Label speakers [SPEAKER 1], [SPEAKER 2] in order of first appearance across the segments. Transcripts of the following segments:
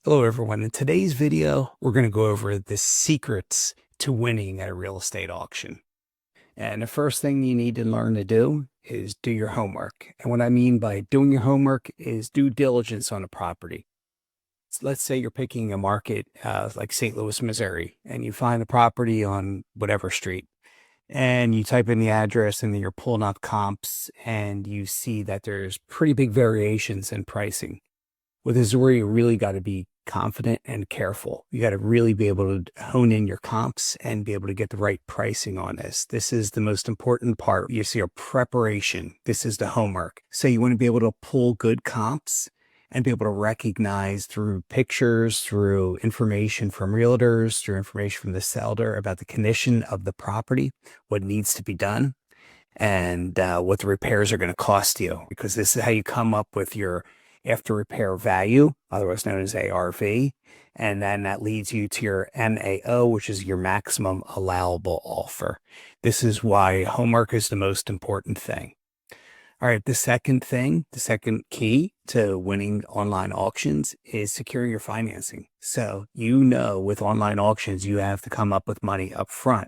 [SPEAKER 1] Hello, everyone. In today's video, we're going to go over the secrets to winning at a real estate auction. And the first thing you need to learn to do is do your homework. And what I mean by doing your homework is due diligence on a property. So let's say you're picking a market like St. Louis, Missouri, and you find a property on whatever street. And you type in the address and then you're pulling up comps and you see that there's pretty big variations in pricing. Well, this is where you really got to be confident and careful. You got to really be able to hone in your comps and be able to get the right pricing on this. This is the most important part. You see your preparation. This is the homework. So you want to be able to pull good comps and be able to recognize through pictures, through information from realtors, through information from the seller about the condition of the property, what needs to be done, and what the repairs are going to cost you, because this is how you come up with your after repair value, otherwise known as ARV. And then that leads you to your MAO, which is your maximum allowable offer. This is why homework is the most important thing. All right, the second key to winning online auctions is securing your financing. So, with online auctions, you have to come up with money up front.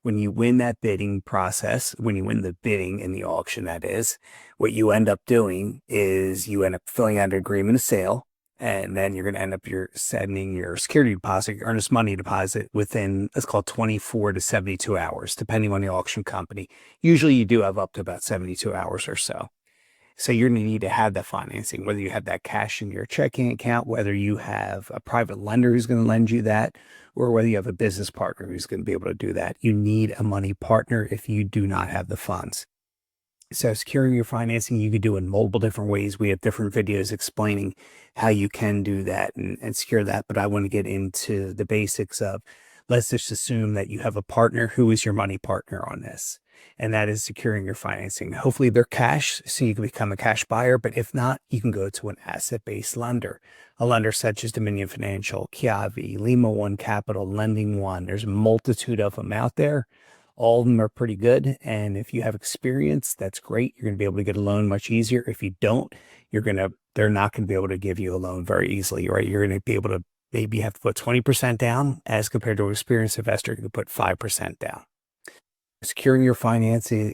[SPEAKER 1] When you win that bidding process, when you win the bidding in the auction, that is, what you end up doing is you end up filling out an agreement of sale, and then you're going to end up sending your security deposit, your earnest money deposit within, let's call it 24 to 72 hours, depending on the auction company. Usually you do have up to about 72 hours or so. So you're going to need to have that financing, whether you have that cash in your checking account, whether you have a private lender who's going to lend you that, or whether you have a business partner who's going to be able to do that. You need a money partner if you do not have the funds. So securing your financing, you could do in multiple different ways. We have different videos explaining how you can do that and secure that. But I want to get into the basics of, let's just assume that you have a partner who is your money partner on this. And that is securing your financing. Hopefully they're cash, so you can become a cash buyer. But if not, you can go to an asset-based lender. A lender such as Dominion Financial, Kiavi, Lima One Capital, Lending One. There's a multitude of them out there. All of them are pretty good. And if you have experience, that's great. You're going to be able to get a loan much easier. If you don't, they're not going to be able to give you a loan very easily, right? You're going to be able to maybe have to put 20% down, as compared to an experienced investor who can put 5% down. Securing your financing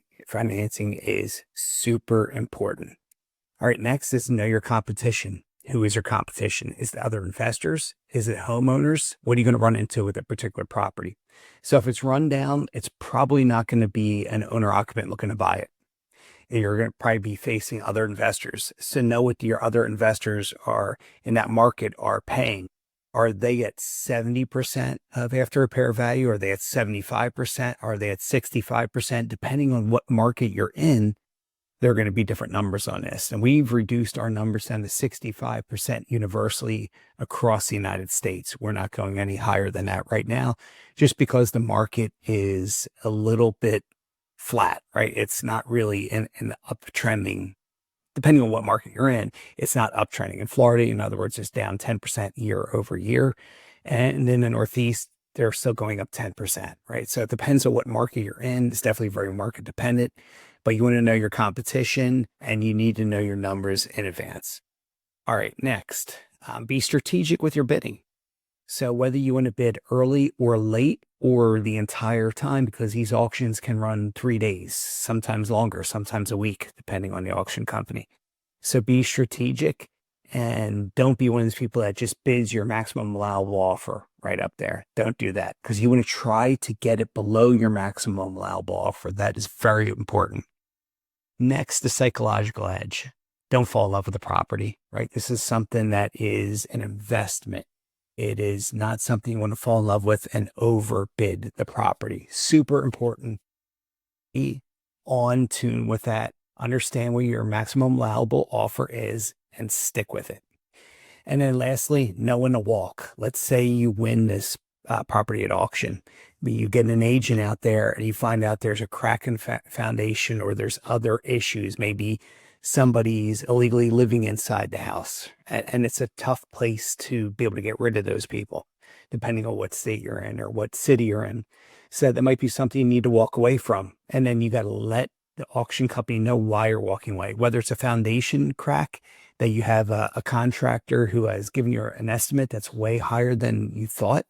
[SPEAKER 1] is super important. All right, next is know your competition. Who is your competition? Is it other investors? Is it homeowners? What are you going to run into with a particular property? So if it's run down, it's probably not going to be an owner-occupant looking to buy it. You're going to probably be facing other investors. So know what your other investors are in that market are paying. Are they at 70% of after repair value? Are they at 75%? Are they at 65%? Depending on what market you're in, there are going to be different numbers on this. And we've reduced our numbers down to 65% universally across the United States. We're not going any higher than that right now, just because the market is a little bit flat, right? It's not really in the uptrending. Depending on what market you're in, it's not uptrending. In Florida, in other words, it's down 10% year over year. And in the Northeast, they're still going up 10%, right? So it depends on what market you're in. It's definitely very market dependent, but you want to know your competition and you need to know your numbers in advance. All right, next, be strategic with your bidding. So whether you want to bid early or late or the entire time, because these auctions can run 3 days, sometimes longer, sometimes a week, depending on the auction company. So be strategic and don't be one of those people that just bids your maximum allowable offer right up there. Don't do that, because you want to try to get it below your maximum allowable offer. That is very important. Next, the psychological edge. Don't fall in love with the property, right? This is something that is an investment. It is not something you want to fall in love with and overbid the property. Super important. Be on tune with that. Understand what your maximum allowable offer is and stick with it. And then lastly, know when to walk. Let's say you win this property at auction. You get an agent out there and you find out there's a crack in foundation or there's other issues. Maybe somebody's illegally living inside the house. And it's a tough place to be able to get rid of those people, depending on what state you're in or what city you're in. So that might be something you need to walk away from. And then you got to let the auction company know why you're walking away, whether it's a foundation crack that you have a contractor who has given you an estimate that's way higher than you thought,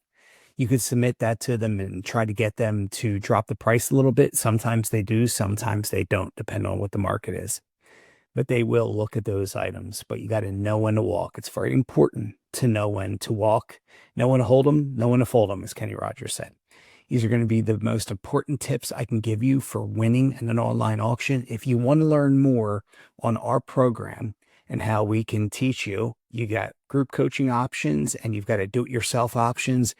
[SPEAKER 1] you could submit that to them and try to get them to drop the price a little bit. Sometimes they do, sometimes they don't, depending on what the market is. But they will look at those items. But you got to know when to walk. It's very important to know when to walk, know when to hold them, know when to fold them, as Kenny Rogers said. These are going to be the most important tips I can give you for winning in an online auction. If you want to learn more on our program and how we can teach you, you got group coaching options and you've got a do-it-yourself options,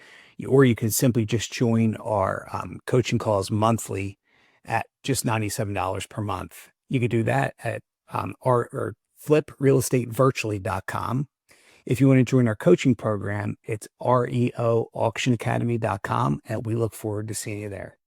[SPEAKER 1] or you can simply just join our coaching calls monthly at just $97 per month. You could do that at or fliprealestatevirtually.com. If you want to join our coaching program, it's reoauctionacademy.com, and we look forward to seeing you there.